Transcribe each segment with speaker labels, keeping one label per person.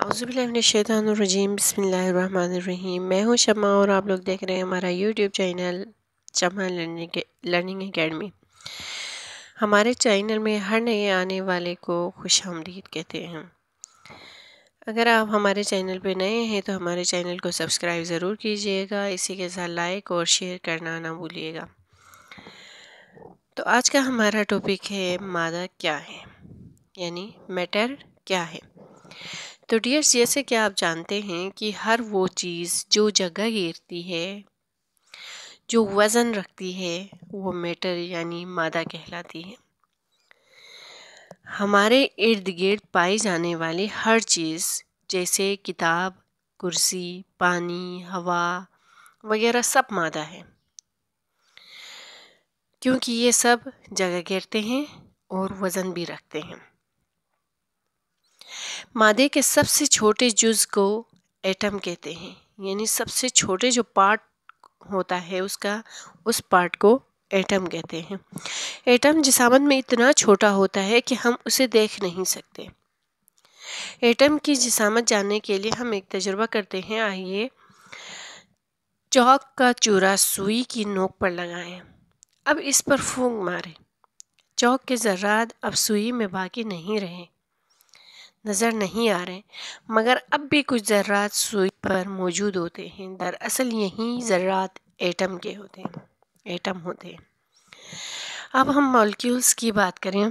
Speaker 1: اعوذ باللہ من الشیطان الرجیم، بسم اللہ الرحمن الرحیم۔ میں ہوں شمع اور آپ لوگ دیکھ رہے ہیں ہمارا یوٹیوب چینل شمع لرننگ اکیڈمی۔ ہمارے چینل میں ہر نئے آنے والے کو خوش آمدید کہتے ہیں۔ اگر آپ ہمارے چینل پہ نئے ہیں تو ہمارے چینل کو سبسکرائب ضرور کیجیے گا، اسی کے ساتھ لائک اور شیئر کرنا نہ بھولیے گا۔ تو آج کا ہمارا ٹاپک ہے مادہ کیا ہے، یعنی میٹر کیا ہے۔ تو ڈیئرز، جیسے کہ آپ جانتے ہیں کہ ہر وہ چیز جو جگہ گھیرتی ہے، جو وزن رکھتی ہے، وہ میٹر یعنی مادہ کہلاتی ہے۔ ہمارے ارد گرد پائی جانے والی ہر چیز جیسے کتاب، کرسی، پانی، ہوا وغیرہ سب مادہ ہے، کیونکہ یہ سب جگہ گھیرتے ہیں اور وزن بھی رکھتے ہیں۔ مادے کے سب سے چھوٹے جز کو ایٹم کہتے ہیں، یعنی سب سے چھوٹے جو پارٹ ہوتا ہے اس پارٹ کو ایٹم کہتے ہیں۔ ایٹم جسامت میں اتنا چھوٹا ہوتا ہے کہ ہم اسے دیکھ نہیں سکتے۔ ایٹم کی جسامت جاننے کے لیے ہم ایک تجربہ کرتے ہیں۔ آئیے چاک کا چورا سوئی کی نوک پر لگائیں، اب اس پر پھونک ماریں۔ چاک کے ذرات اب سوئی میں باقی نہیں رہے، نظر نہیں آ رہے، مگر اب بھی کچھ ذرات سوئی پر موجود ہوتے ہیں۔ دراصل یہی ذرات ایٹم ہوتے ہیں۔ اب ہم مالیکیولز کی بات کریں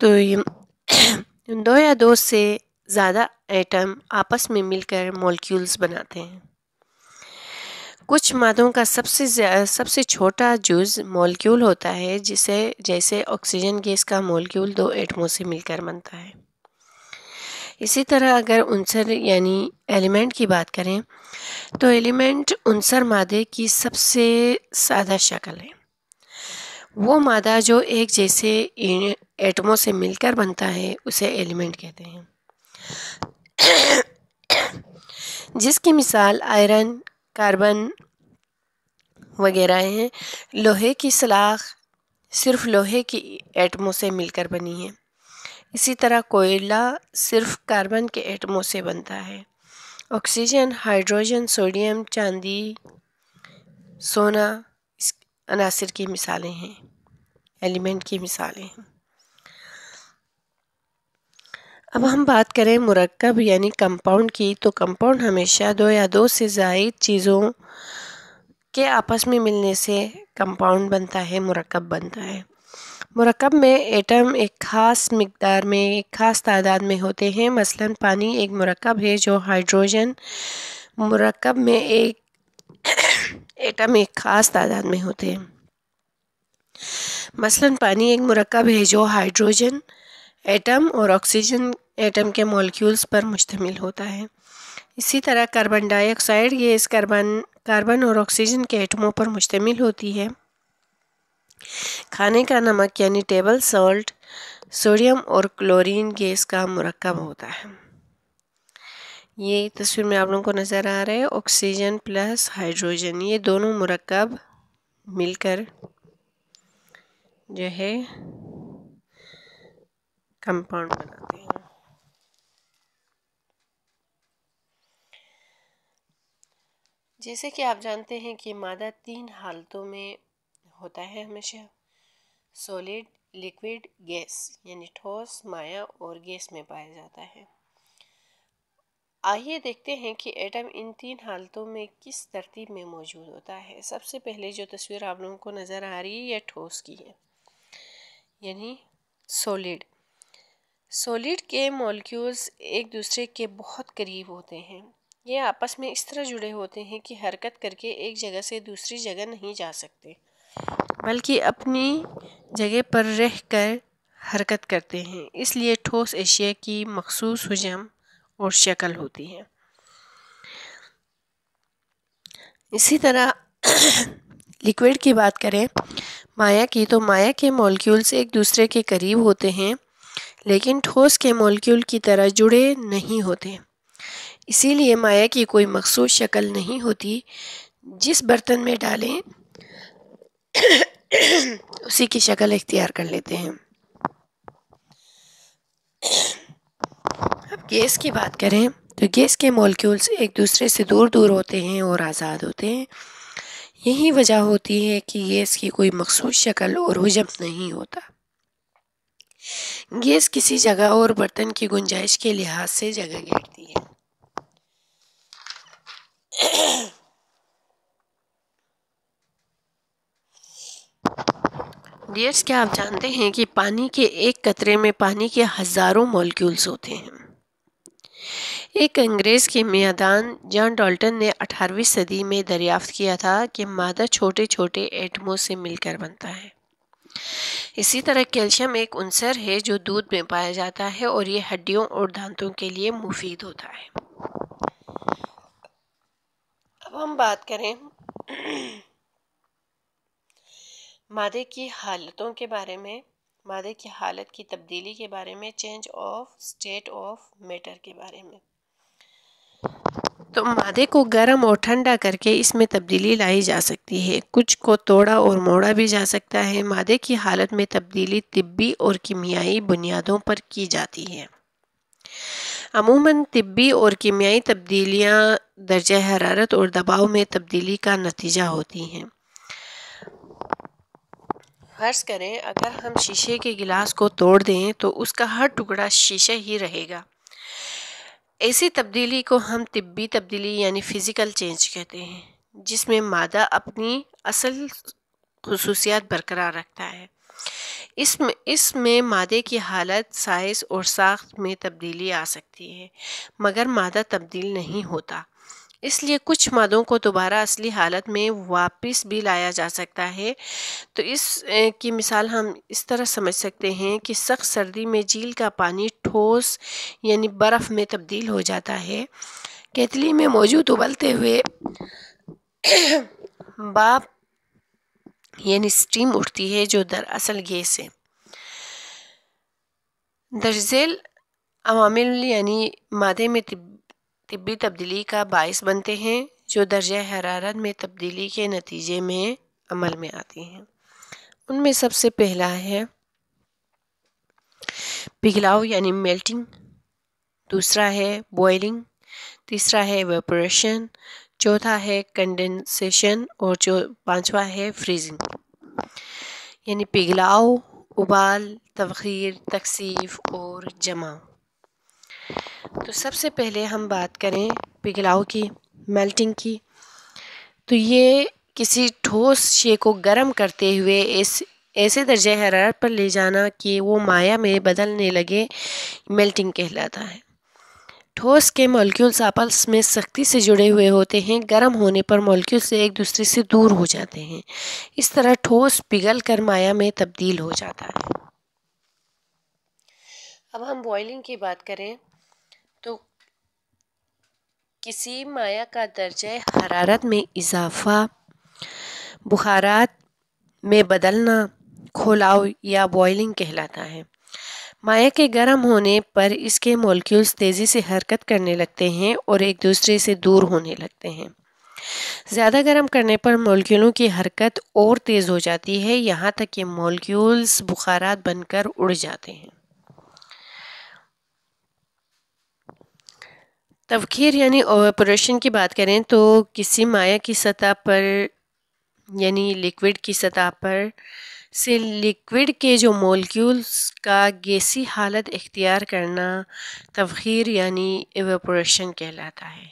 Speaker 1: تو دو یا دو سے زیادہ ایٹم آپس میں مل کر مالیکیولز بناتے ہیں۔ کچھ مادوں کا سب سے چھوٹا جز مالیکیول ہوتا ہے، جیسے آکسیجن گیس کا مالیکیول 2 ایٹموں سے مل کر بنتا ہے۔ اسی طرح اگر عنصر یعنی ایلیمنٹ کی بات کریں تو ایلیمنٹ عنصر مادے کی سب سے سادہ شکل ہے۔ وہ مادہ جو ایک جیسے ایٹموں سے مل کر بنتا ہے اسے ایلیمنٹ کہتے ہیں، جس کی مثال آئرن، کاربن وغیرہ ہیں۔ لوہے کی سلاخ صرف لوہے کی ایٹموں سے مل کر بنی ہے۔ اسی طرح کوئلہ صرف کاربن کے ایٹموں سے بنتا ہے۔ آکسیجن، ہائیڈروجن، سوڈیم، چاندی، سونا عناصر کی مثالیں ہیں، ایلیمنٹ کی مثالیں ہیں۔ اب ہم بات کریں مرکب یعنی کمپاؤنڈ کی، تو کمپاؤنڈ ہمیشہ 2 یا 2 سے زائد چیزوں کے آپس میں ملنے سے کمپاؤنڈ بنتا ہے، مرکب بنتا ہے۔ مرکب میں ایٹم ایک خاص مقدار میں، ایک خاص تعداد میں ہوتے ہیں۔ مثلاً پانی ایک مرکب ہے جو ہائیڈروجن مرکب میں ایٹم ایک خاص تعداد میں ہوتے ہیں۔ مثلاً پانی ایک مرکب ہے جو ہائیڈروجن ایٹم اور آکسیجن ایٹم کے مالیکیولز پر مشتمل ہوتا ہے۔ اسی طرح کاربن ڈائی آکسائیڈ گیس کاربن اور آکسیجن کے ایٹموں پر مشتمل ہوتی ہے۔ کھانے کا نمک یعنی ٹیبل سالٹ سوڈیم اور کلورین گیس کا مرکب ہوتا ہے۔ یہ تصویر میں آپ لوگوں کو نظر آ رہا ہے، آکسیجن پلس ہائیڈروجن، یہ دونوں مرکب مل کر جو ہے کمپاؤنڈ بناتے ہیں۔ جیسے کہ آپ جانتے ہیں کہ مادہ 3 حالتوں میں ہوتا ہے ہمیشہ: سولیڈ، لیکوڈ، گیس، یعنی ٹھوس، مائع اور گیس میں پایا جاتا ہے۔ آئیے دیکھتے ہیں کہ ایٹم ان 3 حالتوں میں کس ترتیب میں موجود ہوتا ہے۔ سب سے پہلے جو تصویر آپ لوگوں کو نظر آ رہی ہے یہ ٹھوس کی ہے، یعنی سولیڈ۔ سولیڈ کے مالیکیولز ایک دوسرے کے بہت قریب ہوتے ہیں۔ یہ آپس میں اس طرح جڑے ہوتے ہیں کہ حرکت کر کے ایک جگہ سے دوسری جگہ نہیں جا سکتے، بلکہ اپنی جگہ پر رہ کر حرکت کرتے ہیں۔ اس لیے ٹھوس اشیاء کی مخصوص حجم اور شکل ہوتی ہے۔ اسی طرح لیکوڈ کی بات کریں مائع کی، تو مائع کے مالیکیولز ایک دوسرے کے قریب ہوتے ہیں لیکن ٹھوس کے مالیکیول کی طرح جڑے نہیں ہوتے۔ اسی لیے مائع کی کوئی مخصوص شکل نہیں ہوتی، جس برتن میں ڈالیں اسی کی شکل اختیار کر لیتے ہیں۔ گیس کی بات کریں تو گیس کے مولکیولز ایک دوسرے سے دور دور ہوتے ہیں اور آزاد ہوتے ہیں. یہی وجہ ہوتی ہے کہ گیس کی کوئی مخصوص شکل اور حجم نہیں ہوتا. گیس کسی جگہ اور برتن کی گنجائش کے لحاظ سے جگہ گھیرتی ہے. ڈیئرس، کیا آپ جانتے ہیں کہ پانی کے ایک قطرے میں پانی کے ہزاروں مولکیولز ہوتے ہیں؟ ایک انگریز کیمیاءدان جان ڈالٹن نے 18ویں صدی میں دریافت کیا تھا کہ مادہ چھوٹے چھوٹے ایٹموں سے مل کر بنتا ہے. اسی طرح کیلشیم ایک عنصر ہے جو دودھ میں پایا جاتا ہے اور یہ ہڈیوں اور دانتوں کے لیے مفید ہوتا ہے. اب ہم بات کریں مادے کی حالتوں کے بارے میں، مادے کی حالت کی تبدیلی کے بارے میں، change of state of matter کے بارے میں. تو مادے کو گرم اور ٹھنڈا کر کے اس میں تبدیلی لائی جا سکتی ہے. کچھ کو توڑا اور موڑا بھی جا سکتا ہے. مادے کی حالت میں تبدیلی طبی اور کیمیائی بنیادوں پر کی جاتی ہے. عموماً طبی اور کیمیائی تبدیلیاں درجہ حرارت اور دباؤ میں تبدیلی کا نتیجہ ہوتی ہیں. فرض کریں اگر ہم شیشے کے گلاس کو توڑ دیں تو اس کا ہر ٹکڑا شیشہ ہی رہے گا. ایسی تبدیلی کو ہم طبی تبدیلی یعنی فزیکل چینج کہتے ہیں، جس میں مادہ اپنی اصل خصوصیات برقرار رکھتا ہے. اس میں مادے کی حالت، سائز اور ساخت میں تبدیلی آ سکتی ہے، مگر مادہ تبدیل نہیں ہوتا. اس لیے کچھ مادوں کو دوبارہ اصلی حالت میں واپس بھی لایا جا سکتا ہے. تو اس کی مثال ہم اس طرح سمجھ سکتے ہیں کہ سخت سردی میں جھیل کا پانی ٹھوس یعنی برف میں تبدیل ہو جاتا ہے. کیتلی میں موجود ابلتے ہوئے بھاپ یعنی سٹیم اٹھتی ہے جو دراصل گیس ہے. درج ذیل عوامل یعنی مادے میں طبی تبدیلی کا باعث بنتے ہیں جو درجہ حرارت میں تبدیلی کے نتیجے میں عمل میں آتی ہیں. ان میں سب سے پہلا ہے پگھلاؤ یعنی میلٹنگ، دوسرا ہے بوائلنگ، تیسرا ہے ایواپوریشن، چوتھا ہے کنڈنسیشن اور پانچواں ہے فریزنگ. یعنی پگھلاؤ، ابال، تبخیر، تکثیف اور جماؤ. تو سب سے پہلے ہم بات کریں پگھلاؤ کی، میلٹنگ کی. تو یہ کسی ٹھوس شے کو گرم کرتے ہوئے ایسے درجہ حرارت پر لے جانا کہ وہ مائع میں بدلنے لگے، میلٹنگ کہلاتا ہے. ٹھوس کے مولکیولز آپس میں سختی سے جڑے ہوئے ہوتے ہیں. گرم ہونے پر مولکیولز سے ایک دوسرے سے دور ہو جاتے ہیں. اس طرح ٹھوس پگھل کر مائع میں تبدیل ہو جاتا ہے. اب ہم بوائلنگ کی بات کریں تو کسی مائع کا درجہ حرارت میں اضافہ، بخارات میں بدلنا، کھولاؤ یا بوائلنگ کہلاتا ہے. مائع کے گرم ہونے پر اس کے مولکیولز تیزی سے حرکت کرنے لگتے ہیں اور ایک دوسرے سے دور ہونے لگتے ہیں. زیادہ گرم کرنے پر مولکیولوں کی حرکت اور تیز ہو جاتی ہے، یہاں تک کہ مولکیولز بخارات بن کر اڑ جاتے ہیں. تبخیر یعنی ایواپوریشن کی بات کریں تو کسی مائع کی سطح پر یعنی لیکوڈ کی سطح پر سے لیکوڈ کے جو مولکیولز کا گیسی حالت اختیار کرنا تبخیر یعنی ایواپوریشن کہلاتا ہے.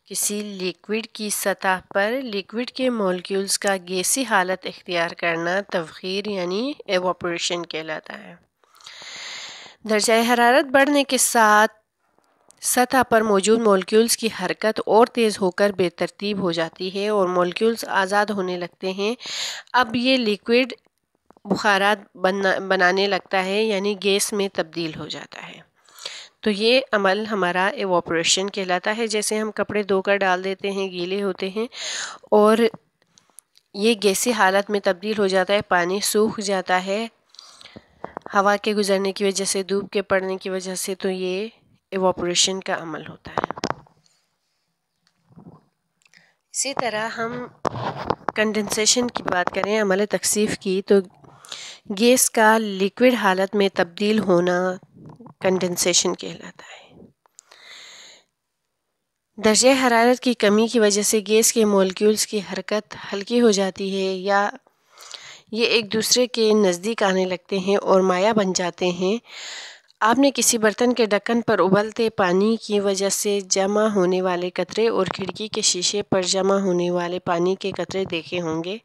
Speaker 1: کسی لیکوڈ کی سطح پر لیکوڈ کے مولکیولز کا گیسی حالت اختیار کرنا تبخیر یعنی ایواپوریشن کہلاتا ہے. درجہ حرارت بڑھنے کے ساتھ سطح پر موجود مولکیولز کی حرکت اور تیز ہو کر بے ترتیب ہو جاتی ہے اور مولکیولز آزاد ہونے لگتے ہیں. اب یہ لیکوڈ بخارات بنانے لگتا ہے یعنی گیس میں تبدیل ہو جاتا ہے. تو یہ عمل ہمارا ایواپوریشن کہلاتا ہے. جیسے ہم کپڑے دھو کر ڈال دیتے ہیں، گیلے ہوتے ہیں اور یہ گیسی حالت میں تبدیل ہو جاتا ہے، پانی سوکھ جاتا ہے ہوا کے گزرنے کی وجہ سے، دھوپ کے پڑنے کی وجہ سے. تو یہ ایواپوریشن کا عمل ہوتا ہے. اسی طرح ہم کنڈنسیشن کی بات کریں، عمل تکثیف کی، تو گیس کا لیکوڈ حالت میں تبدیل ہونا کنڈنسیشن کہلاتا ہے۔ درجہ حرارت کی کمی کی وجہ سے گیس کے مولکیولز کی حرکت ہلکی ہو جاتی ہے یا یہ ایک دوسرے کے نزدیک آنے لگتے ہیں اور مائع بن جاتے ہیں۔ آپ نے کسی برتن کے ڈھکن پر ابلتے پانی کی وجہ سے جمع ہونے والے قطرے اور کھڑکی کے شیشے پر جمع ہونے والے پانی کے قطرے دیکھے ہوں گے،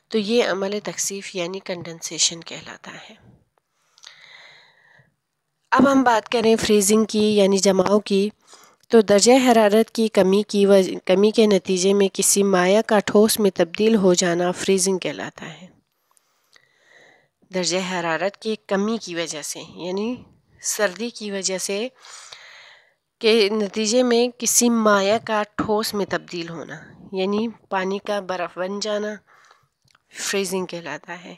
Speaker 1: تو یہ عمل تکثیف یعنی کنڈنسیشن کہلاتا ہے۔ اب ہم بات کریں فریزنگ کی یعنی جماؤ کی، تو درجہ حرارت کی کمی کے نتیجے میں کسی مائع کا ٹھوس میں تبدیل ہو جانا فریزنگ کہلاتا ہے۔ درجہ حرارت کی کمی کی وجہ سے یعنی سردی کی وجہ سے کے نتیجے میں کسی مائع کا ٹھوس میں تبدیل ہونا یعنی پانی کا برف بن جانا فریزنگ کہلاتا ہے۔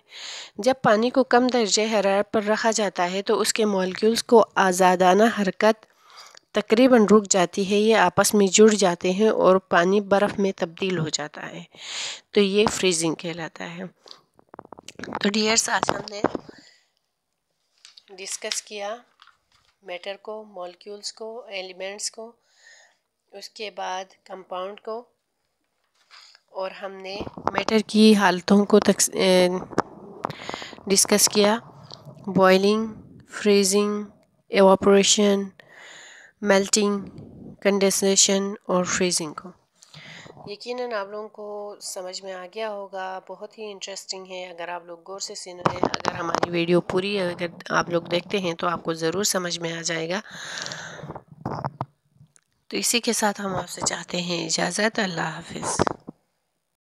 Speaker 1: جب پانی کو کم درجہ حرارت پر رکھا جاتا ہے تو اس کے مولکیولز کو آزادانہ حرکت تقریباً رک جاتی ہے، یہ آپس میں جڑ جاتے ہیں اور پانی برف میں تبدیل ہو جاتا ہے، تو یہ فریزنگ کہلاتا ہے۔ تو ڈیئرس، آج ہم نے ڈسکس کیا میٹر کو، مولکیولز کو، ایلیمنٹس کو، اس کے بعد کمپاؤنڈ کو، اور ہم نے میٹر کی حالتوں کو ڈسکس کیا: بوائلنگ، فریزنگ، ایواپوریشن، میلٹنگ، کنڈنسیشن اور فریزنگ کو۔ یقیناً آپ لوگوں کو سمجھ میں آ گیا ہوگا، بہت ہی انٹرسٹنگ ہے۔ اگر آپ لوگ غور سے سن رہے ہیں، اگر ہماری ویڈیو پوری اگر آپ لوگ دیکھتے ہیں تو آپ کو ضرور سمجھ میں آ جائے گا۔ تو اسی کے ساتھ ہم آپ سے چاہتے ہیں اجازت۔ اللہ حافظ۔